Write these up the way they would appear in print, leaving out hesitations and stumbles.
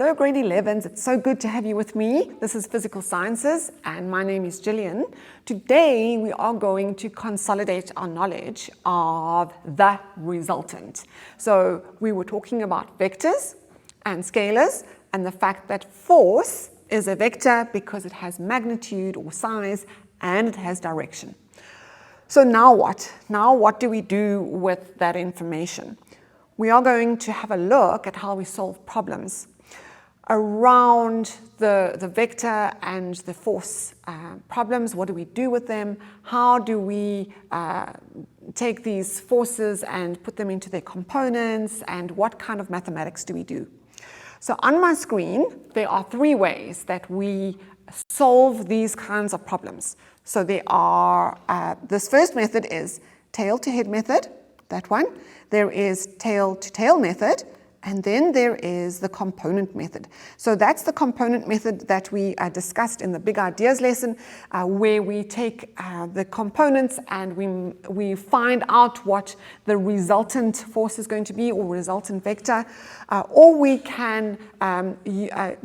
Hello grade 11s, it's so good to have you with me. This is Physical Sciences and my name is Gillian. Today we are going to consolidate our knowledge of the resultant. So we were talking about vectors and scalars and the fact that force is a vector because it has magnitude or size and it has direction. So now what? Now what do we do with that information? We are going to have a look at how we solve problems around the vector and the force problems. What do we do with them? How do we take these forces and put them into their components? And what kind of mathematics do we do? So on my screen, there are three ways that we solve these kinds of problems. So there are, this first method is tail-to-head method, that one. There is tail-to-tail method, and then there is the component method. So that's the component method that we discussed in the big ideas lesson, where we take the components and we find out what the resultant force is going to be or resultant vector, or we can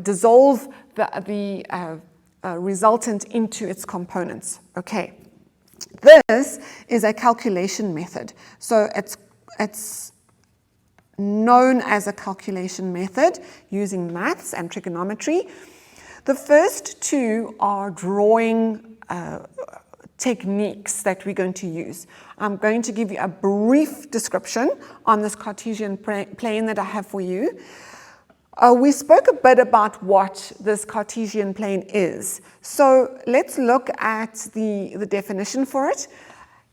dissolve the resultant into its components. Okay. This is a calculation method. So it's known as a calculation method using maths and trigonometry. The first two are drawing techniques that we're going to use. I'm going to give you a brief description on this Cartesian plane that I have for you. We spoke a bit about what this Cartesian plane is. So let's look at the definition for it.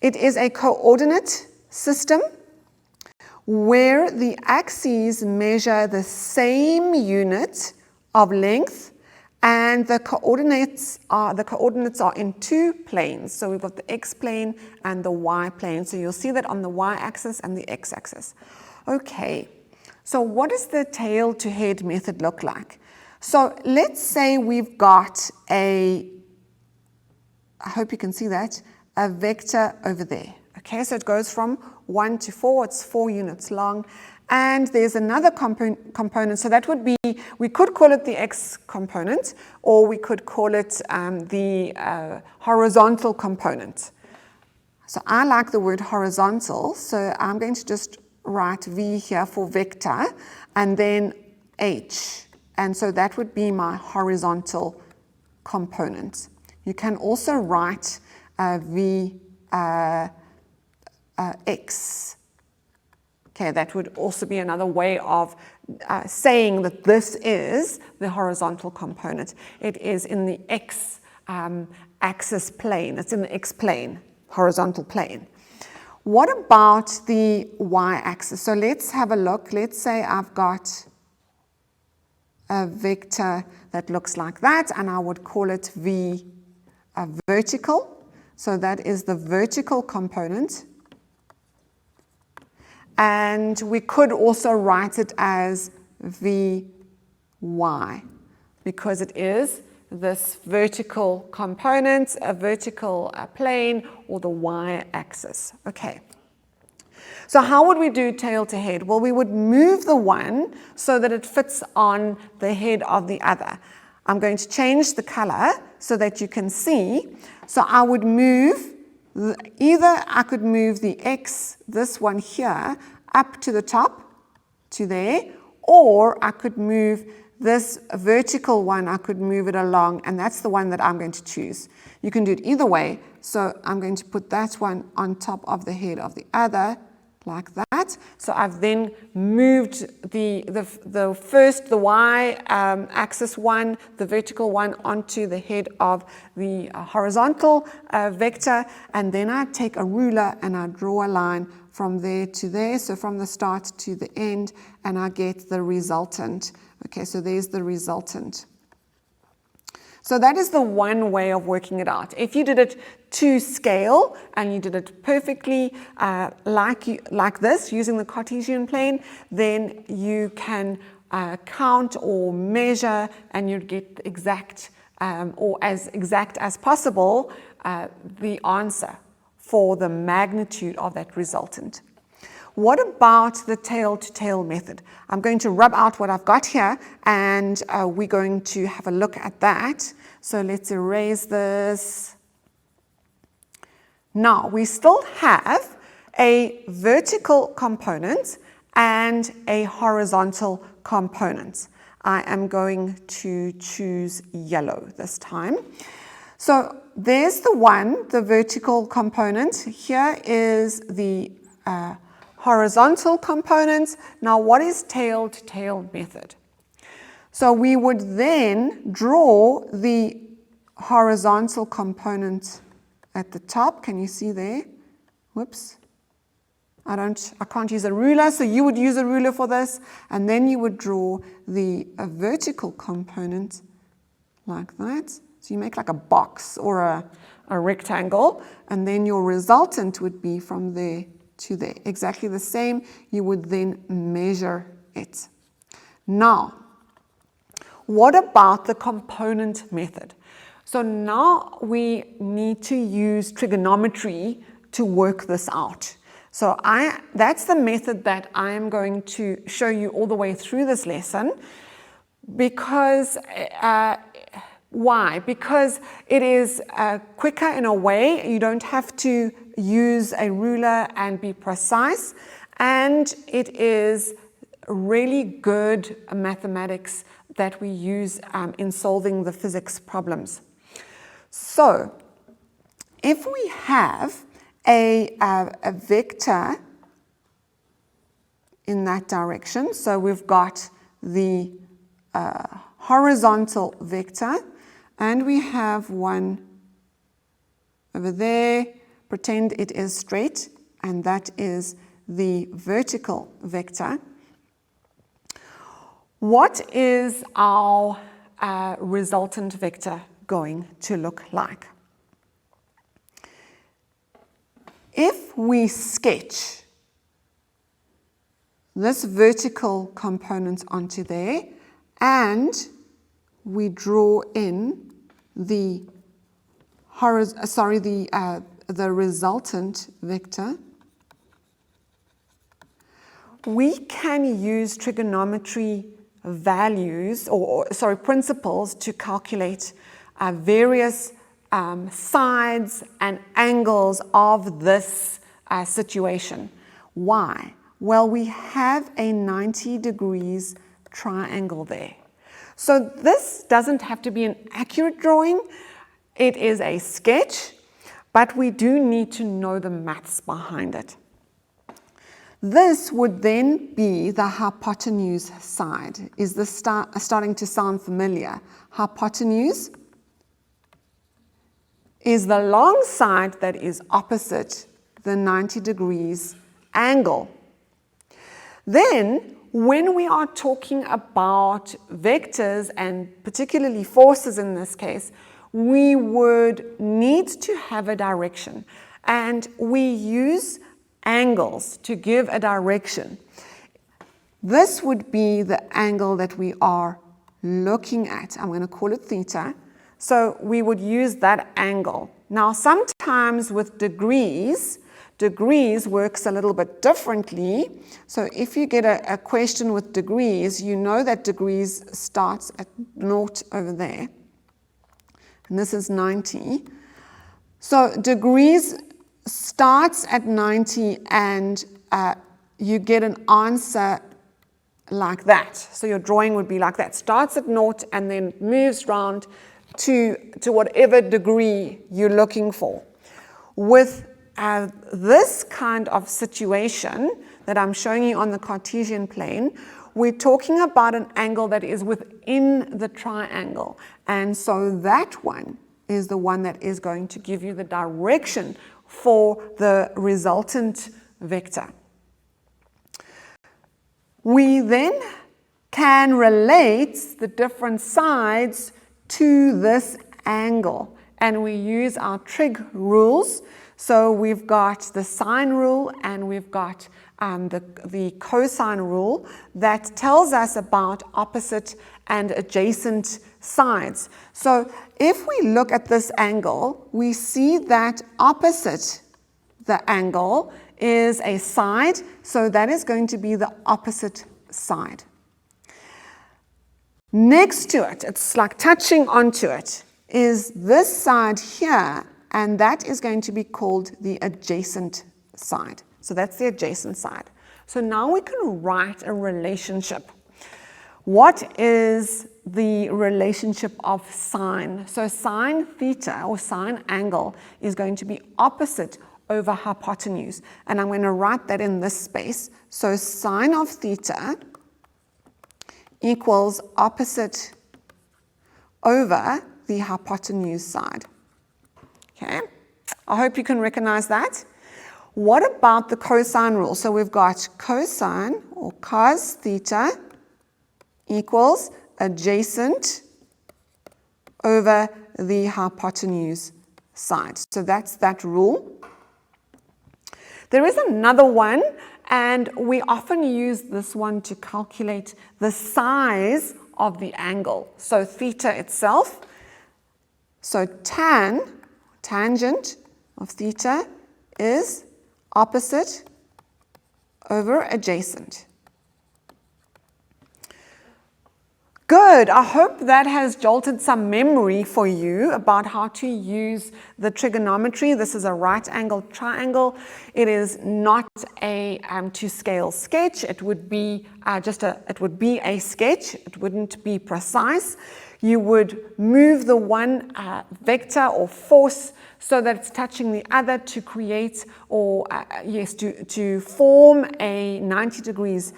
It is a coordinate system where the axes measure the same unit of length and the coordinates are in two planes. So we've got the x-plane and the y-plane. So you'll see that on the y-axis and the x-axis. Okay. So what does the tail-to-head method look like? So let's say we've got I hope you can see that, a vector over there. Okay, so it goes from 1 to 4, it's 4 units long, and there's another component, so that would be, we could call it the x component, or we could call it the horizontal component. So I like the word horizontal, so I'm going to just write V here for vector, and then H. And so that would be my horizontal component. You can also write V X. Okay, that would also be another way of saying that this is the horizontal component. It is in the X axis plane. It's in the X plane, horizontal plane. What about the y-axis? So let's have a look. Let's say I've got a vector that looks like that, and I would call it V vertical. So that is the vertical component. And we could also write it as Vy, because it is this vertical component, a vertical plane, or the y-axis. Okay. So how would we do tail to head? Well, we would move the one so that it fits on the head of the other. I'm going to change the color so that you can see. So I would move, either I could move the X, this one here, up to the top, to there, or I could move this vertical one, I could move it along, and that's the one that I'm going to choose. You can do it either way. So I'm going to put that one on top of the head of the other, like that. So I've then moved the y-axis one, the vertical one, onto the head of the horizontal vector, and then I take a ruler and I draw a line from there to there, so from the start to the end, and I get the resultant. Okay, so there's the resultant. So that is the one way of working it out. If you did it to scale and you did it perfectly like this, using the Cartesian plane, then you can count or measure and you'd get exact, or as exact as possible, the answer for the magnitude of that resultant. What about the tail-to-tail method? I'm going to rub out what I've got here, and we're going to have a look at that. So let's erase this. Now, we still have a vertical component and a horizontal component. I am going to choose yellow this time. So there's the vertical component. Here is the horizontal component. Now, what is tail-to-tail method? So we would then draw the horizontal component at the top. Can you see there? Whoops. I can't use a ruler, so you would use a ruler for this, and then you would draw the vertical component like that. So you make like a box or a rectangle, and then your resultant would be from there to there. Exactly the same. You would then measure it. Now, what about the component method? So now we need to use trigonometry to work this out. So that's the method that I am going to show you all the way through this lesson. Because, why? Because it is quicker in a way. You don't have to use a ruler and be precise. And it is really good mathematics that we use in solving the physics problems. So, if we have a vector in that direction, so we've got the horizontal vector, and we have one over there, pretend it is straight, and that is the vertical vector. What is our resultant vector going to look like? If we sketch this vertical component onto there, and we draw in the resultant vector, we can use trigonometry values, principles to calculate various sides and angles of this situation. Why? Well, we have a 90 degrees triangle there. So this doesn't have to be an accurate drawing. It is a sketch, but we do need to know the maths behind it. This would then be the hypotenuse side. Is this starting to sound familiar? Hypotenuse is the long side that is opposite the 90 degrees angle. Then, when we are talking about vectors, and particularly forces in this case, we would need to have a direction. And we use angles to give a direction. This would be the angle that we are looking at. I'm going to call it theta. So we would use that angle. Now, sometimes with degrees works a little bit differently. So if you get a question with degrees, you know that degrees starts at 0 over there. And this is 90. So degrees starts at 90, and you get an answer like that. So your drawing would be like that. Starts at 0 and then moves round to whatever degree you're looking for. With this kind of situation that I'm showing you on the Cartesian plane, we're talking about an angle that is within the triangle. And so that one is the one that is going to give you the direction for the resultant vector. We then can relate the different sides to this angle, and we use our trig rules. So we've got the sine rule, and we've got the cosine rule that tells us about opposite and adjacent sides. So if we look at this angle, we see that opposite the angle is a side, so that is going to be the opposite side. Next to it, it's like touching onto it, is this side here, and that is going to be called the adjacent side. So that's the adjacent side. So now we can write a relationship. What is the relationship of sine? So sine theta or sine angle is going to be opposite over hypotenuse. And I'm going to write that in this space. So sine of theta equals opposite over the hypotenuse side. Okay, I hope you can recognize that. What about the cosine rule? So we've got cosine or cos theta equals adjacent over the hypotenuse side. So that's that rule. There is another one, and we often use this one to calculate the size of the angle. So theta itself, so tangent of theta is opposite over adjacent. Good. I hope that has jolted some memory for you about how to use the trigonometry. This is a right-angled triangle. It is not a to-scale sketch. It would be a sketch. It wouldn't be precise. You would move the one vector or force so that it's touching the other to create or to form a 90 degrees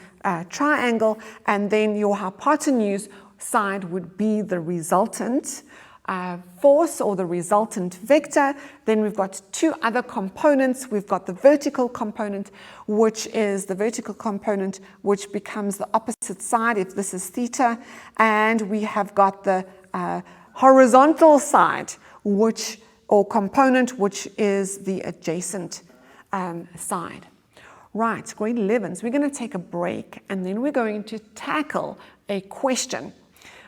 triangle, and then your hypotenuse side would be the resultant force or the resultant vector. Then we've got two other components. We've got the vertical component, which is the vertical component which becomes the opposite side if this is theta, and we have got the horizontal side component, which is the adjacent side. Right, grade 11s, we're going to take a break, and then we're going to tackle a question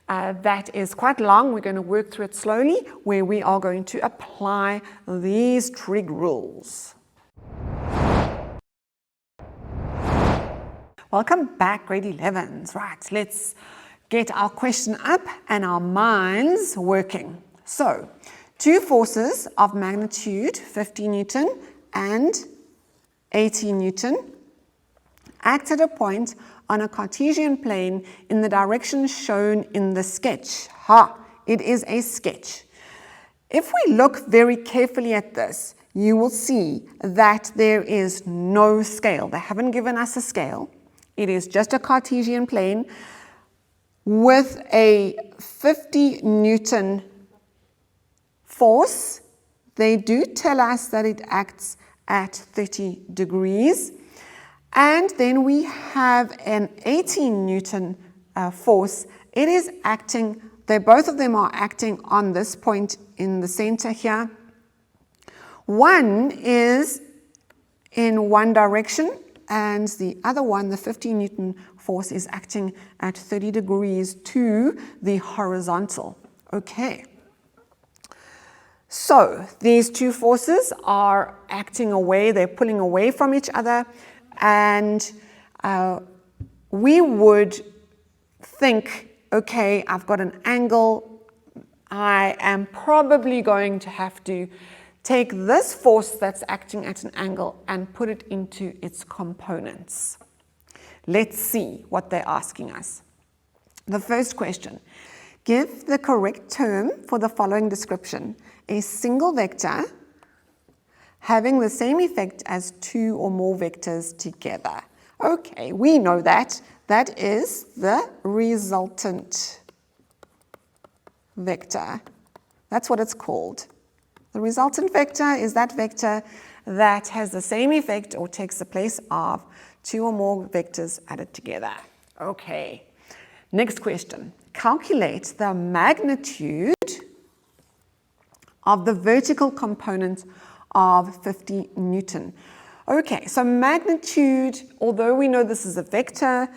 that is quite long. We're going to work through it slowly, where we are going to apply these trig rules. Welcome back, grade 11s. Right, let's get our question up and our minds working. So, two forces of magnitude 50 Newton and 80 Newton act at a point on a Cartesian plane in the direction shown in the sketch. It is a sketch. If we look very carefully at this, you will see that there is no scale. They haven't given us a scale. It is just a Cartesian plane with a 50 Newton force. They do tell us that it acts at 30 degrees. And then we have an 18 Newton force. It is acting, both of them are acting on this point in the center here. One is in one direction, and the other one, the 50 Newton force, is acting at 30 degrees to the horizontal. Okay. So these two forces are acting away, they're pulling away from each other, and we would think, okay, I've got an angle, I am probably going to have to take this force that's acting at an angle and put it into its components. Let's see what they're asking us. The first question, give the correct term for the following description. A single vector having the same effect as two or more vectors together. Okay, we know that. That is the resultant vector. That's what it's called. The resultant vector is that vector that has the same effect or takes the place of two or more vectors added together. Okay, next question. Calculate the magnitude of the vertical component of 50 Newton. Okay, so magnitude, although we know this is a vector,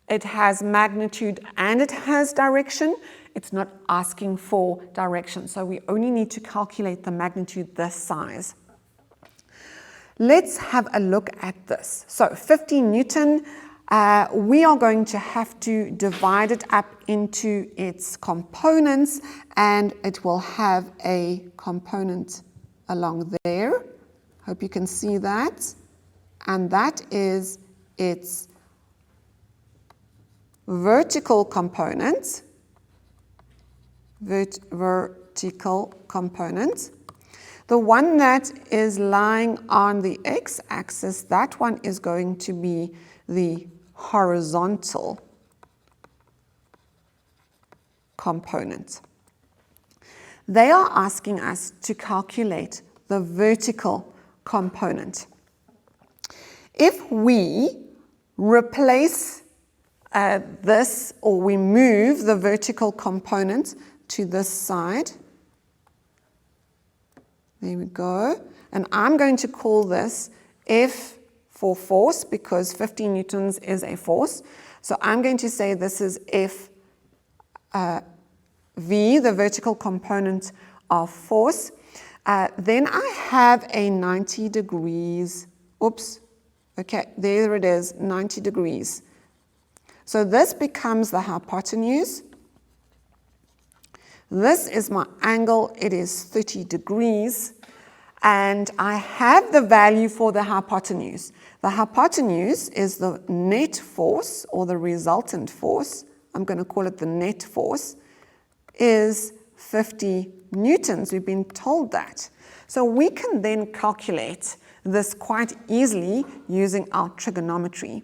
it has magnitude and it has direction. It's not asking for direction, so we only need to calculate the magnitude this size. Let's have a look at this. So 50 Newton, we are going to have to divide it up into its components, and it will have a component along there. Hope you can see that. And that is its vertical component. Vertical component. The one that is lying on the x-axis, that one is going to be the horizontal component. They are asking us to calculate the vertical component. If we replace this, or we move the vertical component to this side, there we go, and I'm going to call this F for force, because 50 newtons is a force. So I'm going to say this is F V, the vertical component of force. Then I have a 90 degrees, oops, okay, there it is, 90 degrees. So this becomes the hypotenuse. This is my angle, it is 30 degrees. And I have the value for the hypotenuse. The hypotenuse is the net force, or the resultant force, I'm going to call it the net force, is 50 newtons. We've been told that. So we can then calculate this quite easily using our trigonometry.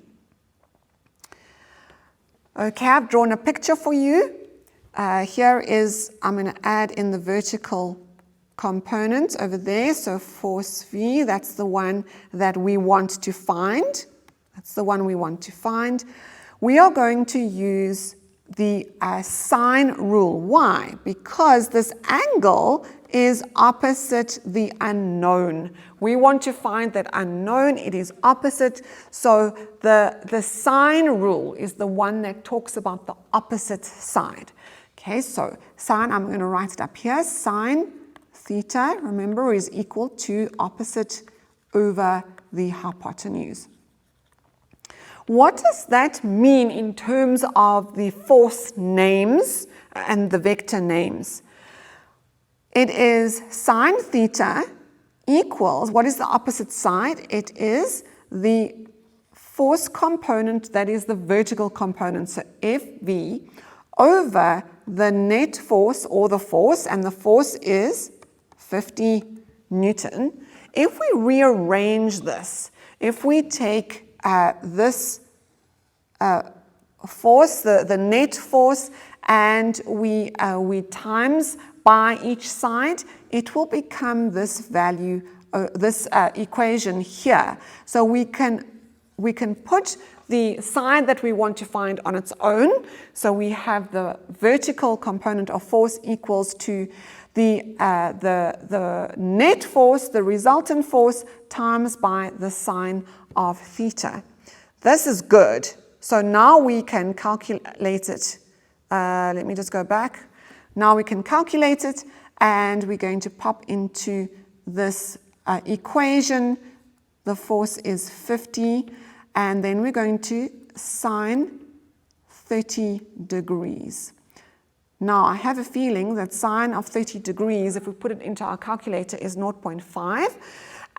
Okay, I've drawn a picture for you. Here is, I'm going to add in the vertical component over there. So force V, that's the one that we want to find. That's the one we want to find. We are going to use the sine rule. Why? Because this angle is opposite the unknown. We want to find that unknown, it is opposite. So the sine rule is the one that talks about the opposite side. Okay, so sine, I'm going to write it up here. Sine theta, remember, is equal to opposite over the hypotenuse. What does that mean in terms of the force names and the vector names? It is sine theta equals, what is the opposite side? It is the force component, that is the vertical component, so FV, over the net force, or the force, and the force is 50 Newton. If we rearrange this, if we take this force, the net force, and we times by each side, it will become this value, this equation here. So we can put the side that we want to find on its own. So we have the vertical component of force equals to the net force, the resultant force, times by the sine of theta. This is good. So now we can calculate it. Let me just go back. Now we can calculate it, and we're going to pop into this equation. The force is 50, and then we're going to sine 30 degrees. Now, I have a feeling that sine of 30 degrees, if we put it into our calculator, is 0.5.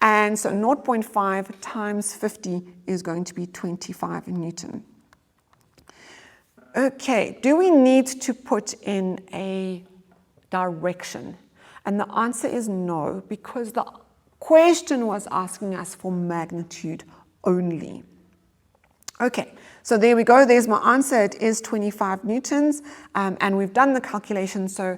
And so 0.5 times 50 is going to be 25 Newton. Okay, do we need to put in a direction? And the answer is no, because the question was asking us for magnitude only. Okay, so there we go. There's my answer. It is 25 newtons, and we've done the calculation. So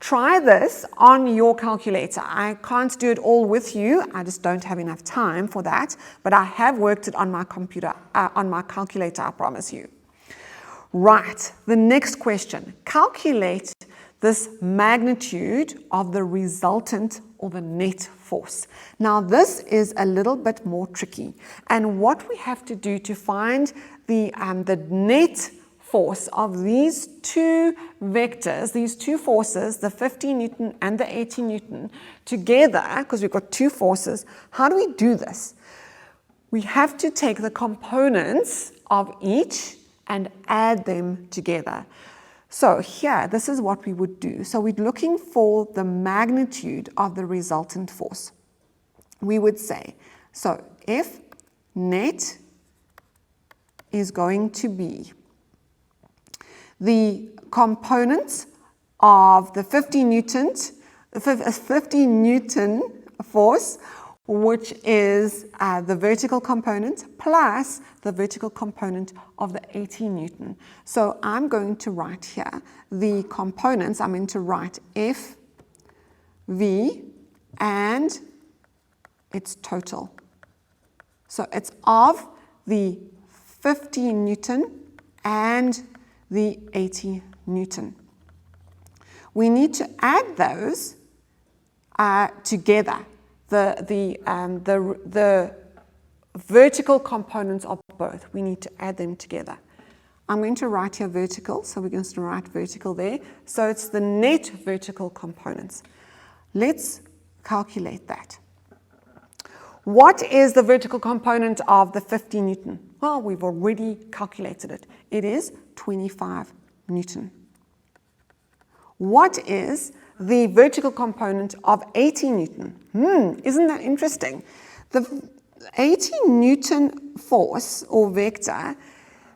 try this on your calculator. I can't do it all with you. I just don't have enough time for that. But I have worked it on my computer, on my calculator, I promise you. Right, the next question. Calculate this magnitude of the resultant, or the net force. Now this is a little bit more tricky, and what we have to do to find the net force of these two vectors, these two forces, the 50 Newton and the 80 Newton, together, because we've got two forces, how do we do this? We have to take the components of each and add them together. So here, this is what we would do. So we're looking for the magnitude of the resultant force. We would say, so if net is going to be the components of the 50 Newton force, which is the vertical component plus the vertical component of the 80 Newton. So I'm going to write here the components. I'm going to write F, V, and its total. So it's of the 50 Newton and the 80 Newton. We need to add those together. The vertical components of both, we need to add them together. I'm going to write here vertical, so we're going to write vertical there. So it's the net vertical components. Let's calculate that. What is the vertical component of the 50 Newton? Well, we've already calculated it. It is 25 Newton. What is the vertical component of 80 Newton? Isn't that interesting? The 80 Newton force or vector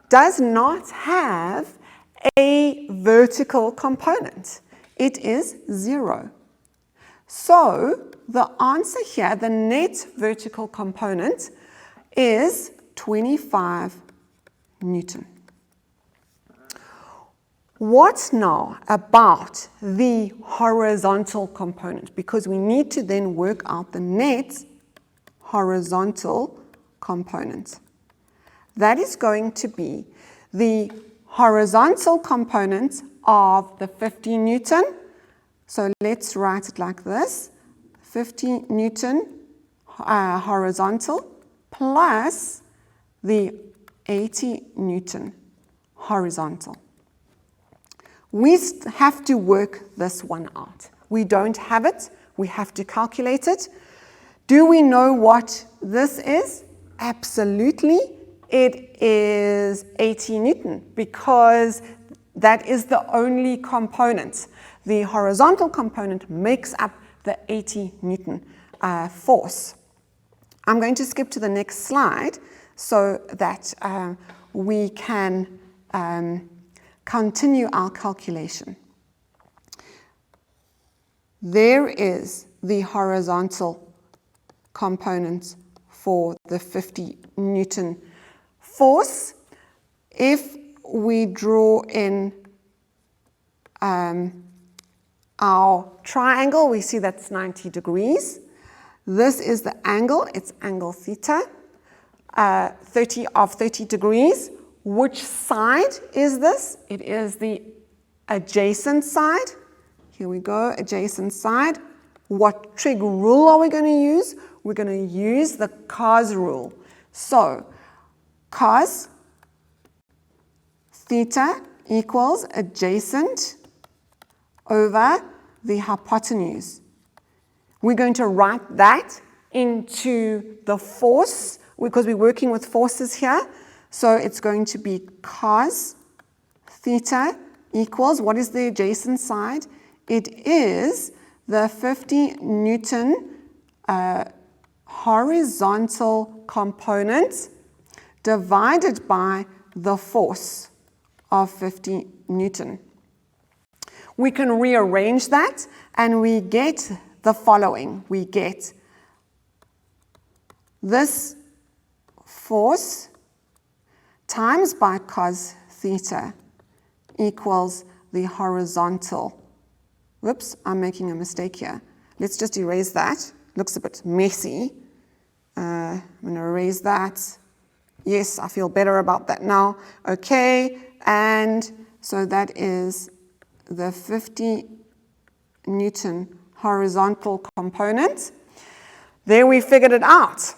does not have a vertical component. It is 0. So the answer here, the net vertical component, is 25 Newton. What now about the horizontal component? Because we need to then work out the net horizontal component. That is going to be the horizontal component of the 50 Newton. So let's write it like this. 50 Newton horizontal plus the 80 Newton horizontal. We have to work this one out. We don't have it. We have to calculate it. Do we know what this is? Absolutely. It is 80 Newton because that is the only component. The horizontal component makes up the 80 Newton force. I'm going to skip to the next slide so that we can continue our calculation. There is the horizontal component for the 50 Newton force. If we draw in our triangle, we see that's 90 degrees. This is the angle, it's angle theta, 30 degrees. Which side is this? It is the adjacent side. Here we go, adjacent side. What trig rule are we going to use? We're going to use the cos rule. So, cos theta equals adjacent over the hypotenuse. We're going to write that into the force because we're working with forces here. So it's going to be cos theta equals, what is the adjacent side? It is the 50 Newton horizontal component divided by the force of 50 Newton. We can rearrange that and we get the following. We get this force times by cos theta equals the horizontal. Whoops, I'm making a mistake here. Let's just erase that. Looks a bit messy. I'm going to erase that. Yes, I feel better about that now. Okay, and so that is the 50 Newton horizontal component. There we figured it out.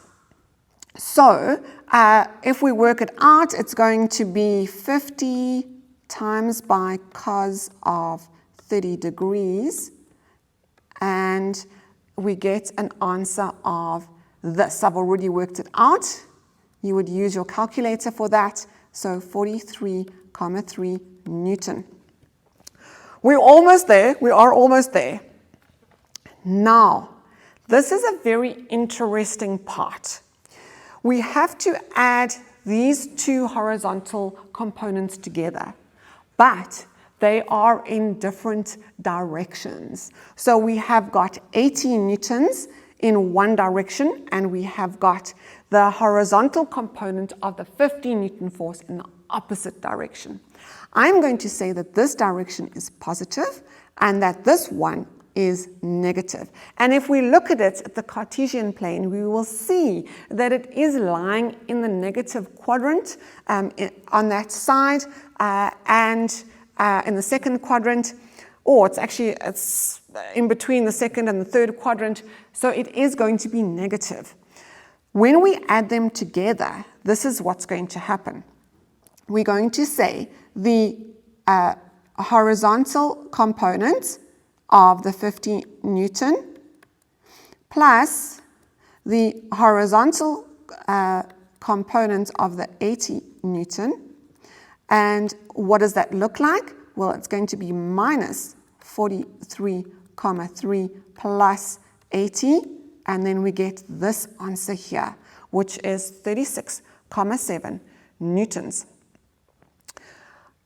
So if we work it out, it's going to be 50 times by cos of 30 degrees, and we get an answer of this. I've already worked it out. You would use your calculator for that. So 43,3 Newton. We're almost there. We are almost there. Now, this is a very interesting part. We have to add these two horizontal components together, but they are in different directions. So we have got 80 newtons in one direction, and we have got the horizontal component of the 50 Newton force in the opposite direction. I'm going to say that this direction is positive and that this one is negative. And if we look at it at the Cartesian plane, we will see that it is lying in the negative quadrant on that side, and in the second quadrant, or it's in between the second and the third quadrant, so it is going to be negative. When we add them together, this is what's going to happen. We're going to say the horizontal component of the 50 Newton plus the horizontal component of the 80 Newton. And what does that look like? Well, it's going to be minus 43,3 plus 80, and then we get this answer here, which is 36,7 newtons.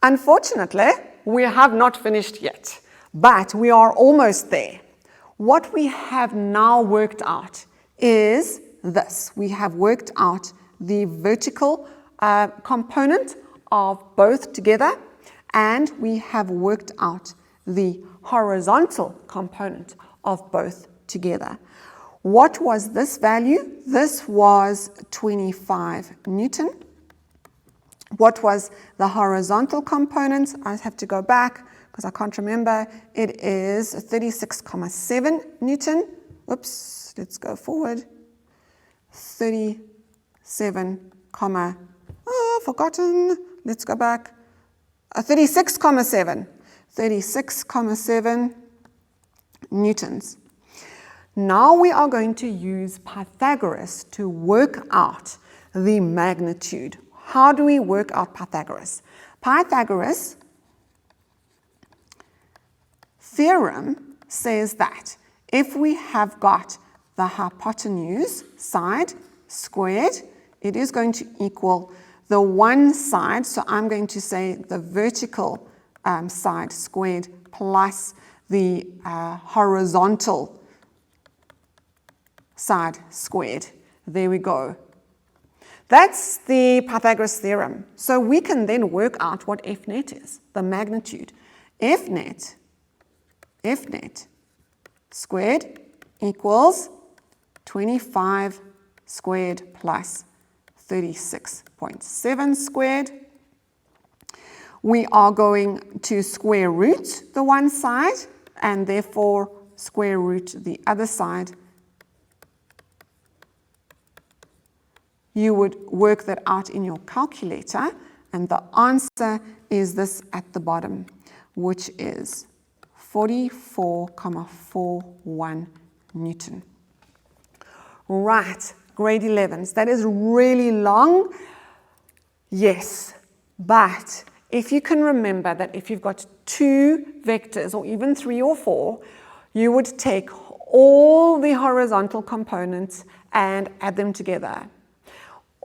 Unfortunately, we have not finished yet, but we are almost there. What we have now worked out is this. We have worked out the vertical component of both together, and we have worked out the horizontal component of both together. What was this value? This was 25 Newton. What was the horizontal component? I have to go back because I can't remember. It is 36,7 Newton. Oops, let's go forward. 37, forgotten. Let's go back. 36,7. 36,7 newtons. Now we are going to use Pythagoras to work out the magnitude. How do we work out Pythagoras? Pythagoras' theorem says that if we have got the hypotenuse side squared, it is going to equal the one side, so I'm going to say the vertical side squared plus the horizontal side squared. There we go. That's the Pythagoras theorem. So we can then work out what F net is, the magnitude. F net squared equals 25 squared plus 36.7 squared. We are going to square root the one side and therefore square root the other side. You would work that out in your calculator, and the answer is this at the bottom, which is 44,41 Newton. Right, grade 11s. That is really long. Yes, but if you can remember that if you've got two vectors or even three or four, you would take all the horizontal components and add them together.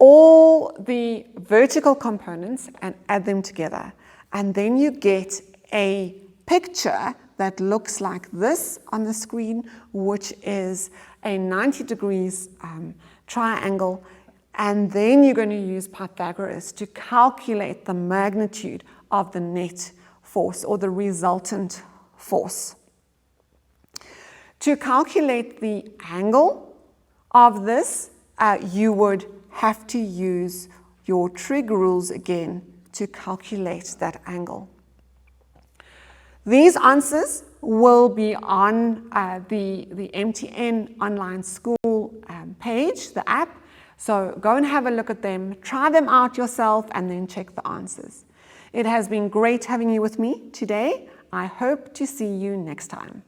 All the vertical components and add them together. And then you get a picture that looks like this on the screen, which is a 90 degrees triangle. And then you're going to use Pythagoras to calculate the magnitude of the net force or the resultant force. To calculate the angle of this, you would have to use your trig rules again to calculate that angle. These answers will be on the MTN online school page, the app. So go and have a look at them, try them out yourself, and then check the answers. It has been great having you with me today. I hope to see you next time.